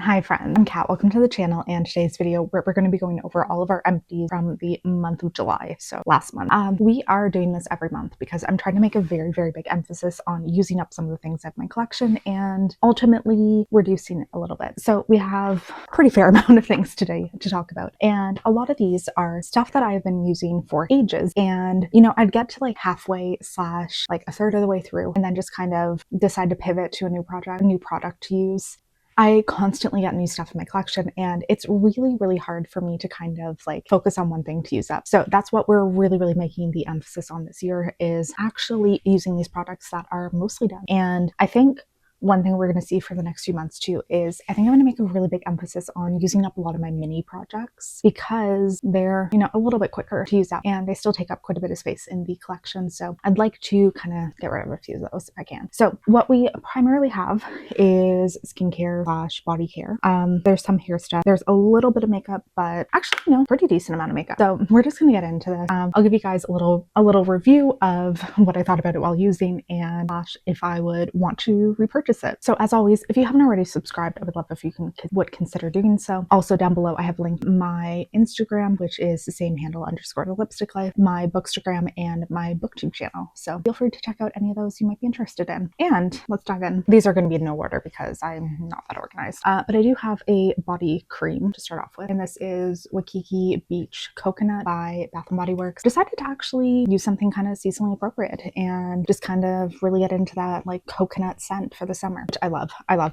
Hi friends, I'm Kat. Welcome to the channel, and today's video we're going to be going over all of our empties from the month of July, so last month. We are doing this every month because I'm trying to make a very big emphasis on using up some of the things of my collection and ultimately reducing it a little bit. So we have a pretty fair amount of things today to talk about, and a lot of these are stuff that I've been using for ages, and I'd get to like halfway slash like a third of the way through and then just kind of decide to pivot to a new product to use. I constantly get new stuff in my collection, and it's really hard for me to kind of like focus on one thing to use up. So that's what we're really making the emphasis on this year, is actually using these products that are mostly done. And I think one thing we're going to see for the next few months too is I think I'm going to make a really big emphasis on using up a lot of my mini projects because they're, a little bit quicker to use up and they still take up quite a bit of space in the collection. So I'd like to kind of get rid of a few of those if I can. So what we primarily have is skincare slash body care. There's some hair stuff. There's a little bit of makeup, but actually, pretty decent amount of makeup. So we're just going to get into this. I'll give you guys a little review of what I thought about it while using, and if I would want to repurchase it. So as always, if you haven't already subscribed, I would love if you would consider doing so. Also down below, I have linked my Instagram, which is the same handle _lipsticklife, my Bookstagram, and my booktube channel. So feel free to check out any of those you might be interested in. And let's dive in. These are going to be in no order because I'm not that organized. But I do have a body cream to start off with, and this is Waikiki Beach Coconut by Bath & Body Works. Decided to actually use something kind of seasonally appropriate and just kind of really get into that like coconut scent for the summer, which I love.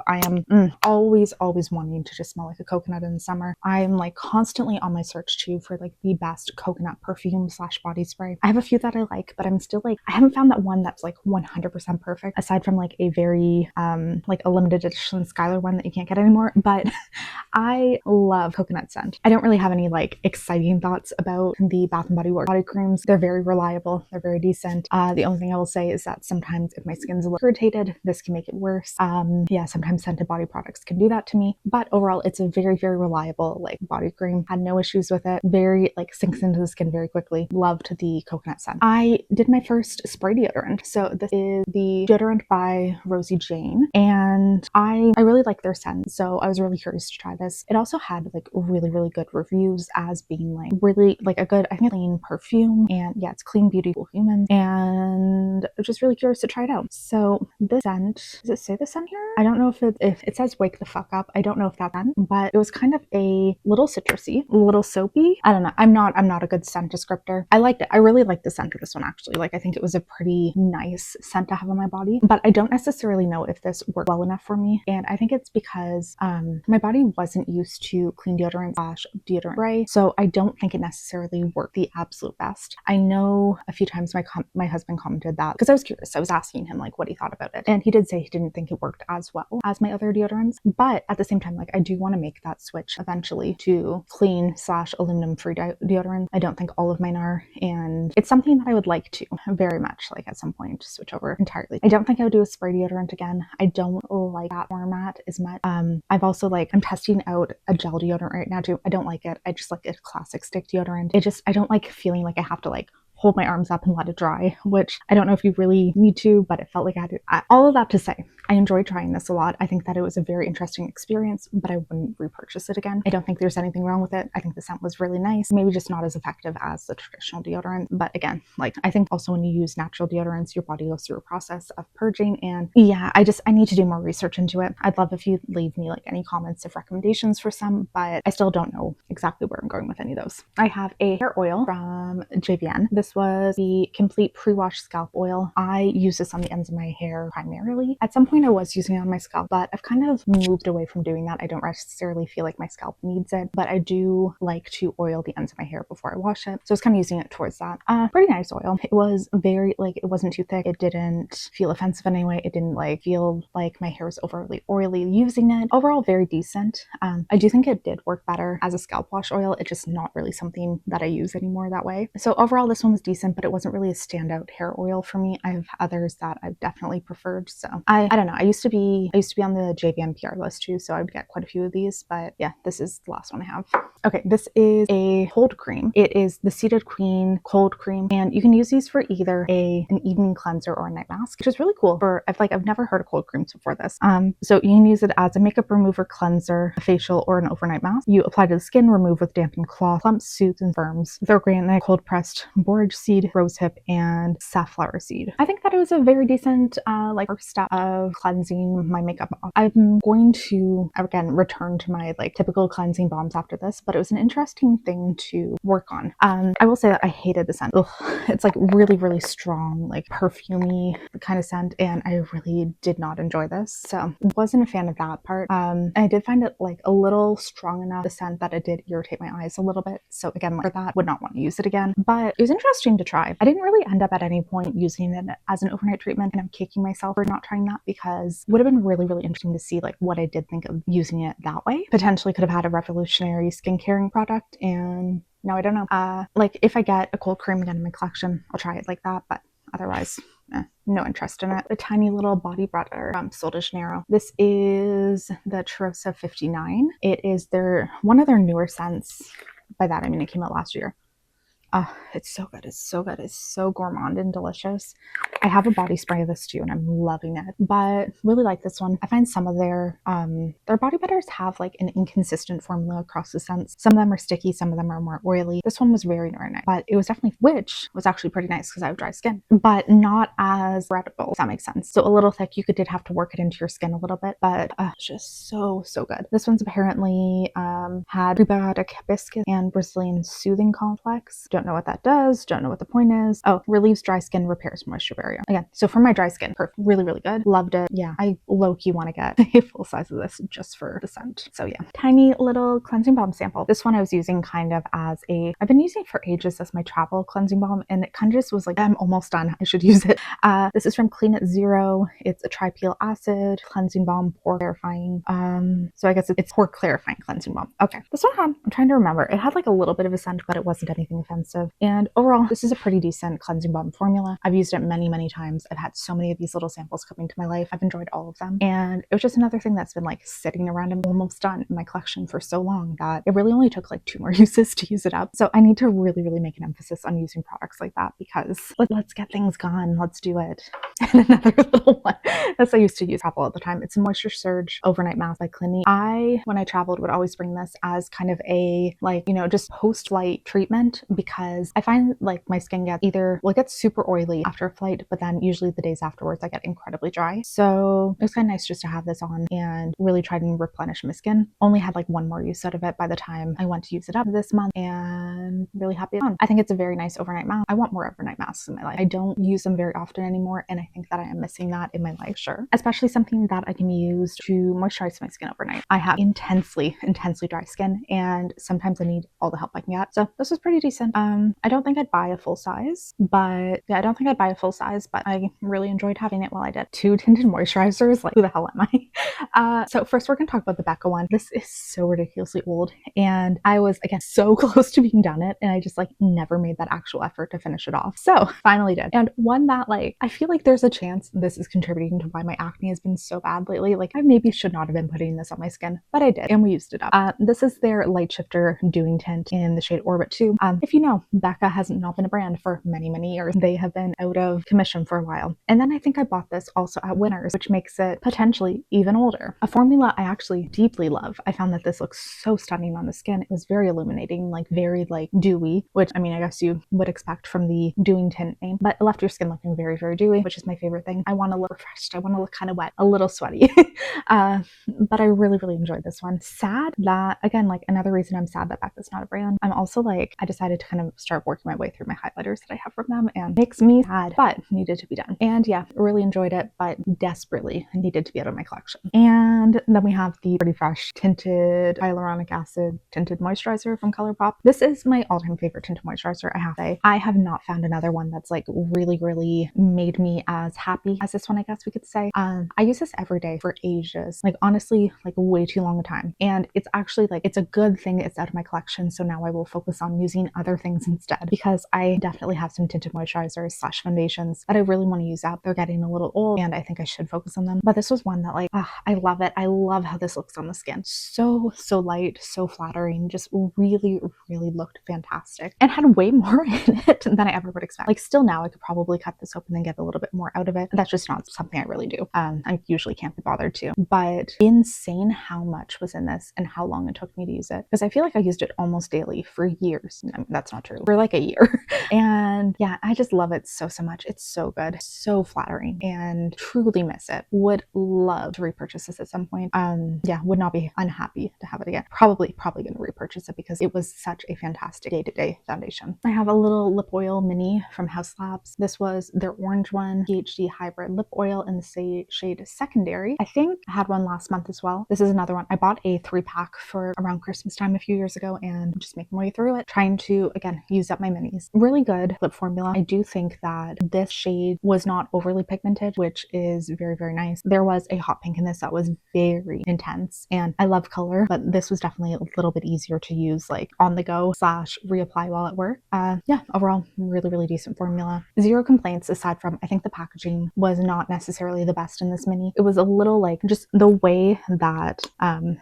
I am always wanting to just smell like a coconut in the summer. I'm like constantly on my search too for like the best coconut perfume slash body spray. I have a few that I like, but I'm still like, I haven't found that one that's like 100% perfect, aside from like a very like a limited edition Skylar one that you can't get anymore. But I love coconut scent. I don't really have any like exciting thoughts about the Bath & Body Works body creams. They're very reliable. They're very decent. The only thing I will say is that sometimes if my skin's a little irritated, this can make it worse. Yeah, sometimes scented body products can do that to me, but overall it's a very reliable like body cream. Had no issues with it. Very like sinks into the skin very quickly. Loved the coconut scent. I did my first spray deodorant. So this is the deodorant by Rosie Jane, and I really like their scent, so I was really curious to try this. It also had like really good reviews as being like really like a good, I think, clean perfume, and yeah, it's clean, beautiful human, and I was just really curious to try it out. So this scent, does it say the scent here? I don't know if it says wake the fuck up. I don't know if that's scent, but it was kind of a little citrusy, a little soapy. I don't know. I'm not a good scent descriptor. I liked it. I really liked the scent of this one actually. Like I think it was a pretty nice scent to have on my body, but I don't necessarily know if this worked well enough for me, and I think it's because my body wasn't used to clean deodorant slash deodorant spray, so I don't think it necessarily worked the absolute best. I know a few times my husband commented that because I was curious. I was asking him like what he thought about it, and he did say he didn't think it worked as well as my other deodorants, but at the same time, like I do want to make that switch eventually to clean slash aluminum free deodorant. I don't think all of mine are, and it's something that I would like to very much like at some point to switch over entirely. I don't think I would do a spray deodorant again. I don't like that format as much. I've also I'm testing out a gel deodorant right now too. I don't like it. I just like a classic stick deodorant. I don't like feeling like I have to like hold my arms up and let it dry, which I don't know if you really need to, but it felt like I had to. All of that to say, I enjoyed trying this a lot. I think that it was a very interesting experience, but I wouldn't repurchase it again. I don't think there's anything wrong with it. I think the scent was really nice, maybe just not as effective as the traditional deodorant. But again, like I think also when you use natural deodorants, your body goes through a process of purging, and yeah, I need to do more research into it. I'd love if you leave me like any comments of recommendations for some, but I still don't know exactly where I'm going with any of those. I have a hair oil from JVN. This was the Complete Pre-Wash Scalp Oil. I use this on the ends of my hair primarily. At some point I was using it on my scalp, but I've kind of moved away from doing that. I don't necessarily feel like my scalp needs it, but I do like to oil the ends of my hair before I wash it. So I was kind of using it towards that. Pretty nice oil. It was very like, it wasn't too thick. It didn't feel offensive in any way. It didn't like feel like my hair was overly oily using it. Overall, very decent. I do think it did work better as a scalp wash oil. It's just not really something that I use anymore that way. So overall, this one was decent, but it wasn't really a standout hair oil for me. I have others that I've definitely preferred. So I don't know. I used to be on the JVM PR list too, so I would get quite a few of these, but yeah, this is the last one I have. Okay, this is a cold cream. It is the Seated Queen cold cream, and you can use these for either an evening cleanser or a night mask, which is really cool. I've never heard of cold creams before this. So you can use it as a makeup remover, cleanser, a facial, or an overnight mask. You apply to the skin, remove with dampened cloth, plumps, soothes, and firms with organic, cold pressed borage seed, rosehip, and safflower seed. I think that it was a very decent first step of cleansing my makeup off. I'm going to again return to my typical cleansing balms after this, but it was an interesting thing to work on. I will say that I hated the scent. Ugh, it's really, really strong, perfumey kind of scent, and I really did not enjoy this. So wasn't a fan of that part. I did find it a little strong enough, the scent, that it did irritate my eyes a little bit. So again, for that, would not want to use it again. But it was interesting to try. I didn't really end up at any point using it as an overnight treatment, and I'm kicking myself for not trying that, because it would have been really, really interesting to see what I did think of using it that way. Potentially could have had a revolutionary skincaring product, and no, I don't know. If I get a cold cream again in my collection, I'll try it like that, but otherwise, no interest in it. A tiny little body butter from Sol de Janeiro. This is the Cheirosa 59. It is one of their newer scents. By that I mean it came out last year. It's so good. It's so good. It's so gourmand and delicious. I have a body spray of this too, and I'm loving it. But really like this one. I find some of their body butters have an inconsistent formula across the scents. Some of them are sticky, some of them are more oily. This one was very, very nice. But it was definitely, which was actually pretty nice because I have dry skin, but not as spreadable, if that makes sense. So a little thick. You did have to work it into your skin a little bit, but it's just so, so good. This one's apparently had prebiotic hibiscus and Brazilian soothing complex. Don't know what that does, don't know what the point is. Oh, relieves dry skin, repairs moisture barrier. Again, so for my dry skin, perfect. Really, really good. Loved it. Yeah, I low-key want to get a full size of this just for the scent. So yeah, tiny little cleansing balm sample. This one I was using kind of as I've been using it for ages as my travel cleansing balm, and it kind of just was I'm almost done, I should use it. This is from Clean It Zero. It's a tripeel acid cleansing balm, pore clarifying. So I guess it's pore clarifying cleansing balm. Okay, this one I'm trying to remember. It had a little bit of a scent, but it wasn't anything offensive. And overall, this is a pretty decent cleansing balm formula. I've used it many, many times. I've had so many of these little samples come into my life. I've enjoyed all of them. And it was just another thing that's been sitting around and almost done in my collection for so long that it really only took 2 more uses to use it up. So I need to really, really make an emphasis on using products like that, because let's get things gone. Let's do it. And another little one that's I used to use travel all the time. It's a Moisture Surge Overnight Mask by Clinique. When I traveled, would always bring this as kind of a just post-flight treatment, because I find my skin gets it gets super oily after a flight, but then usually the days afterwards I get incredibly dry. So it was kind of nice just to have this on and really try to replenish my skin. Only had 1 more use out of it by the time I went to use it up this month, and really happy it's on. I think it's a very nice overnight mask. I want more overnight masks in my life. I don't use them very often anymore, and I think that I am missing that in my life, sure. Especially something that I can use to moisturize my skin overnight. I have intensely dry skin, and sometimes I need all the help I can get. So this was pretty decent. I don't think I'd buy a full size, but yeah, I really enjoyed having it while I did. 2 tinted moisturizers, who the hell am I? So first we're gonna talk about the Becca one. This is so ridiculously old, and I was again so close to being done it, and I just never made that actual effort to finish it off. So finally did. And one that I feel there's a chance this is contributing to why my acne has been so bad lately. I maybe should not have been putting this on my skin, but I did, and we used it up. This is their Light Shifter Dewing Tint in the shade Orbit 2. If you know, Becca has not been a brand for many, many years. They have been out of commission for a while. And then I think I bought this also at Winners, which makes it potentially even older. A formula I actually deeply love. I found that this looks so stunning on the skin. It was very illuminating, very dewy, which I guess you would expect from the Dewing Tint name, but it left your skin looking very, very dewy, which is my favorite thing. I want to look refreshed. I want to look kind of wet, a little sweaty. But I really, really enjoyed this one. Sad that, again, another reason I'm sad that Becca's not a brand. I'm also I decided to kind of start working my way through my highlighters that I have from them, and makes me sad, but needed to be done. And yeah, really enjoyed it, but desperately needed to be out of my collection. And then we have the Pretty Fresh Tinted Hyaluronic Acid Tinted Moisturizer from ColourPop. This is my all-time favorite tinted moisturizer, I have to say. I have not found another one that's really, really made me as happy as this one, I guess we could say. I use this every day for ages, honestly, way too long a time. And it's actually it's a good thing it's out of my collection, so now I will focus on using other things things instead, because I definitely have some tinted moisturizers / foundations that I really want to use up. They're getting a little old and I think I should focus on them. But this was one that like, I love it. I love how this looks on the skin. So light, so flattering, just really looked fantastic and had way more in it than I ever would expect. Like still now I could probably cut this open and get a little bit more out of it. That's just not something I really do. I usually can't be bothered to, but insane how much was in this and how long it took me to use it, because I feel like I used it almost daily for years. I mean, that's not true, for like a year. And yeah, I just love it so much. It's so good, so flattering, and truly miss it. Would love to repurchase this at some point. Yeah, would not be unhappy to have it again. Probably gonna repurchase it because it was such a fantastic day-to-day foundation. I have a little lip oil mini from House Labs. This was their orange one, PhD hybrid lip oil in the shade Secondary. I think I had one last month as well. This is another one. I bought a 3-pack for around Christmas time a few years ago and I'm just making my way through it, trying to again use up my minis. Really good lip formula. I do think that this shade was not overly pigmented, which is very nice. There was a hot pink in this that was very intense, and I love color, but this was definitely a little bit easier to use like on the go / reapply while at work. Yeah, overall really decent formula. Zero complaints aside from I think the packaging was not necessarily the best in this mini. It was a little like just the way that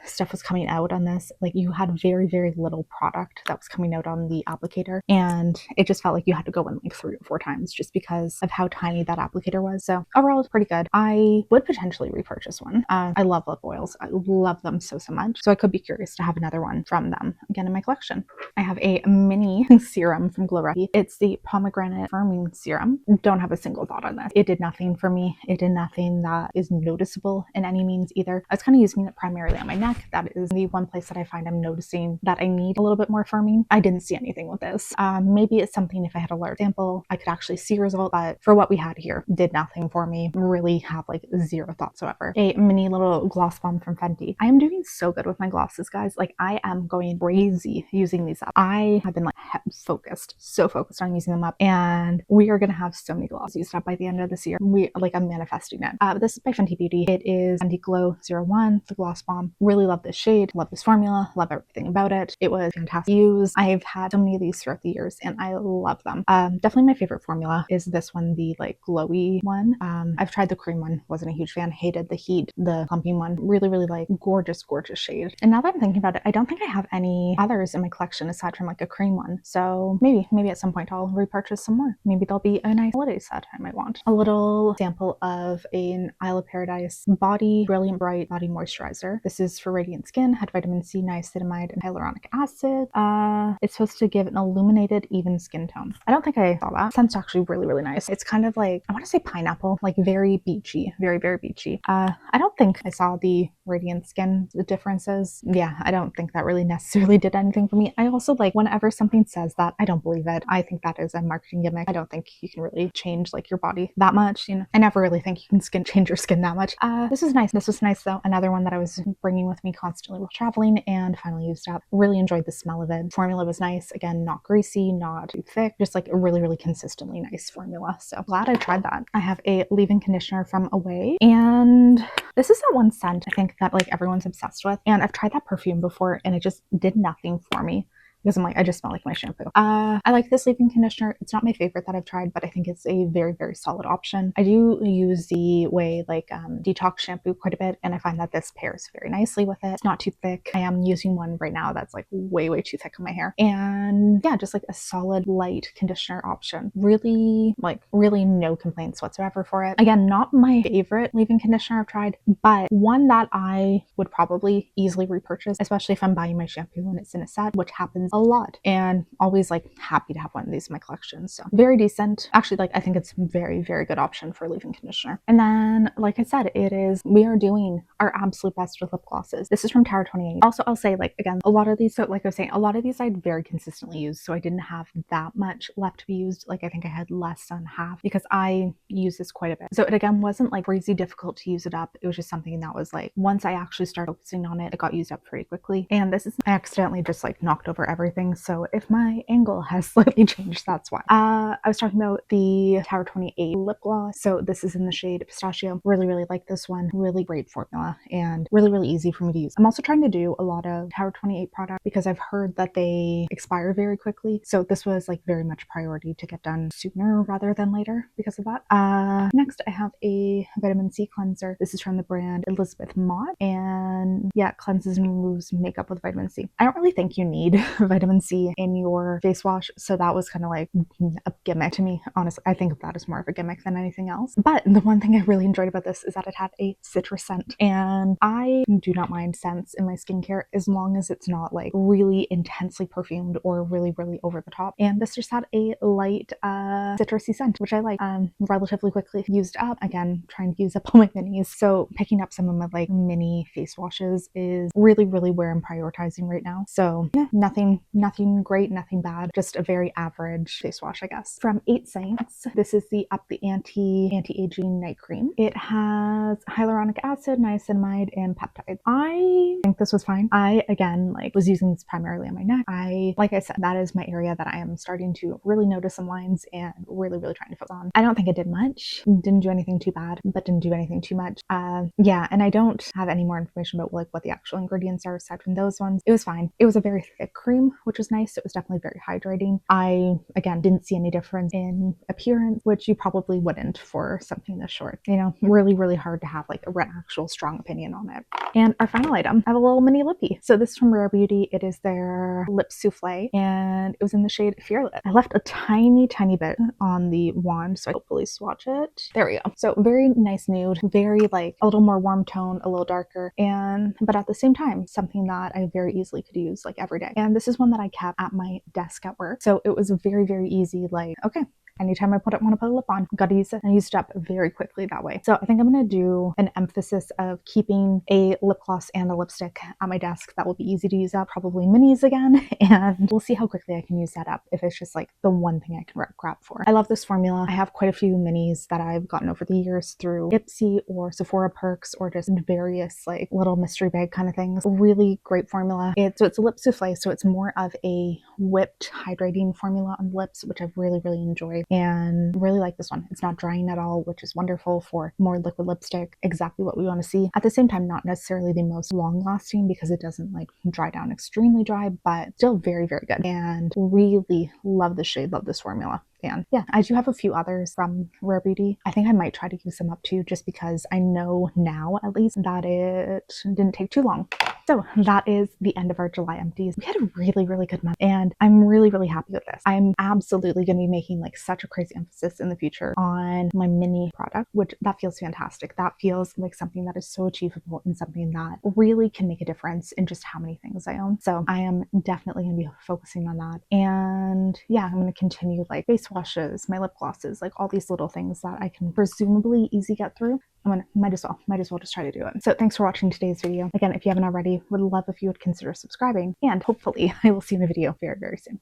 stuff was coming out on this, like you had very little product that was coming out on the applicator, and it just felt like you had to go in like 3 or 4 times just because of how tiny that applicator was. So overall it's pretty good. I would potentially repurchase one. I love lip oils. I love them so much, so I could be curious to have another one from them again in my collection. I have a mini serum from Glow Recipe. It's the pomegranate firming serum. Don't have a single thought on this. It did nothing for me. It did nothing that is noticeable in any means either. I was kind of using it primarily on my neck. That is the one place that I find I'm noticing that I need a little bit more firming. I didn't see anything with this. Maybe it's something if I had a large sample I could actually see result, but for what we had here, did nothing for me. Really have like zero thought whatsoever. A mini little gloss bomb from Fenty. I am doing so good with my glosses, guys. Like I am going crazy using these up. I have been like so focused on using them up, and we are gonna have so many glosses used up by the end of this year. I'm manifesting it. This is by Fenty Beauty. It is Fenty Glow 01, the gloss bomb. Really love this shade, love this formula, love everything about it. It was fantastic to use. I've had so many of these throughout the years and I love them. Definitely my favorite formula is this one, the like glowy one. I've tried the cream one, wasn't a huge fan, hated the heat, the plumping one. Really like gorgeous shade. And now that I'm thinking about it, I don't think I have any others in my collection aside from like a cream one. So maybe at some point I'll repurchase some more. Maybe there'll be a nice holiday set I might want. A little sample of an Isle of Paradise Body Brilliant Bright Body Moisturizer. This is for radiant skin, had vitamin C, niacinamide, and hyaluronic acid. It's supposed to give an illuminated, even skin tone. I don't think I saw that. Scent's actually really nice. It's kind of like, I want to say pineapple, like very beachy, very beachy. I don't think I saw the radiant skin differences. Yeah, I don't think that really necessarily did anything for me. I also like whenever something says that, I don't believe it. I think that is a marketing gimmick. I don't think you can really change like your body that much. You know, I never really think you can change your skin that much. This was nice. This was nice though. Another one that I was bringing with me constantly while traveling and finally used up. Really enjoyed the smell of it. Formula was nice. Again, not greasy, not too thick, just like a really consistently nice formula. So glad I tried that. I have a leave-in conditioner from Away, and this is that one scent I think that like everyone's obsessed with, and I've tried that perfume before and it just did nothing for me. Because I'm like, I just smell like my shampoo. I like this leave-in conditioner. It's not my favorite that I've tried, but I think it's a very solid option. I do use the Way detox shampoo quite a bit, and I find that this pairs very nicely with it. It's not too thick. I am using one right now that's like way too thick on my hair. And yeah, just like a solid light conditioner option. Really no complaints whatsoever for it. Again, not my favorite leave-in conditioner I've tried, but one that I would probably easily repurchase, especially if I'm buying my shampoo and it's in a set, which happens a lot, and always like happy to have one of these in my collection. So very decent. Actually, like I think it's very good option for leave-in conditioner. And then like I said, we are doing our absolute best with lip glosses. This is from Tower 28. Also, I'll say like again, a lot of these, so like I was saying, a lot of these I'd very consistently use, so I didn't have that much left to be used. Like I think I had less than half because I use this quite a bit. So it again wasn't like crazy difficult to use it up. It was just something that was like once I actually started focusing on it, it got used up pretty quickly. And this is, I accidentally just like knocked over everything everything, so if my angle has slightly changed, that's why. I was talking about the Tower 28 lip gloss. So this is in the shade Pistachio. Really like this one. Really great formula and really easy for me to use. I'm also trying to do a lot of Tower 28 products because I've heard that they expire very quickly. So this was like very much priority to get done sooner rather than later because of that. Next I have a vitamin C cleanser. This is from the brand Elizabeth Mott, and yeah, it cleanses and removes makeup with vitamin C. I don't really think you need vitamin C in your face wash, so that was kind of like a gimmick to me. Honestly, I think of that as more of a gimmick than anything else. But the one thing I really enjoyed about this is that it had a citrus scent, and I do not mind scents in my skincare as long as it's not like really intensely perfumed or really over the top. And this just had a light citrusy scent, which I like. Relatively quickly used up. Again, trying to use up all my minis, so picking up some of my like mini face washes is really where I'm prioritizing right now. So yeah, nothing great, nothing bad, just a very average face wash, I guess. From 8 Saints, this is the Up the Anti-Aging Night Cream. It has hyaluronic acid, niacinamide, and peptides. I think this was fine. I, again, like was using this primarily on my neck. Like I said, that is my area that I am starting to really notice some lines and really trying to focus on. I don't think it did much. Didn't do anything too bad, but didn't do anything too much. Yeah, and I don't have any more information about like what the actual ingredients are aside from those ones. It was fine. It was a very thick cream, which was nice. It was definitely very hydrating. I, again, didn't see any difference in appearance, which you probably wouldn't for something this short. You know, really hard to have like an actual strong opinion on it. And our final item, I have a little mini lippy. So this is from Rare Beauty. It is their lip souffle, and it was in the shade Fearless. I left a tiny bit on the wand, so I hopefully swatch it. There we go. So very nice nude, very like a little more warm tone, a little darker, but at the same time, something that I very easily could use like every day. And this is one that I kept at my desk at work. So it was very easy, like, okay, anytime I want to put a lip on, gotta use it. I used it up very quickly that way. So I think I'm gonna do an emphasis of keeping a lip gloss and a lipstick at my desk that will be easy to use up, probably minis again, and we'll see how quickly I can use that up if it's just like the one thing I can grab for. I love this formula. I have quite a few minis that I've gotten over the years through Ipsy or Sephora Perks or just various like little mystery bag kind of things. Really great formula. It's a lip souffle, so it's more of a whipped hydrating formula on the lips, which I've really enjoyed and really like this one. It's not drying at all, which is wonderful for more liquid lipstick, exactly what we want to see. At the same time, not necessarily the most long lasting because it doesn't like dry down extremely dry, but still very good, and really love the shade, love this formula. And yeah, I do have a few others from Rare Beauty. I think I might try to use them up too, just because I know now at least that it didn't take too long. So that is the end of our July empties. We had a really good month, and I'm really happy with this. I'm absolutely going to be making like such a crazy emphasis in the future on my mini product, which that feels fantastic. That feels like something that is so achievable and something that really can make a difference in just how many things I own. So I am definitely going to be focusing on that. And yeah, I'm going to continue like face washes, my lip glosses, like all these little things that I can presumably easy get through. Might as well just try to do it. So thanks for watching today's video. Again, if you haven't already, would love if you would consider subscribing, and hopefully I will see you in a video very soon.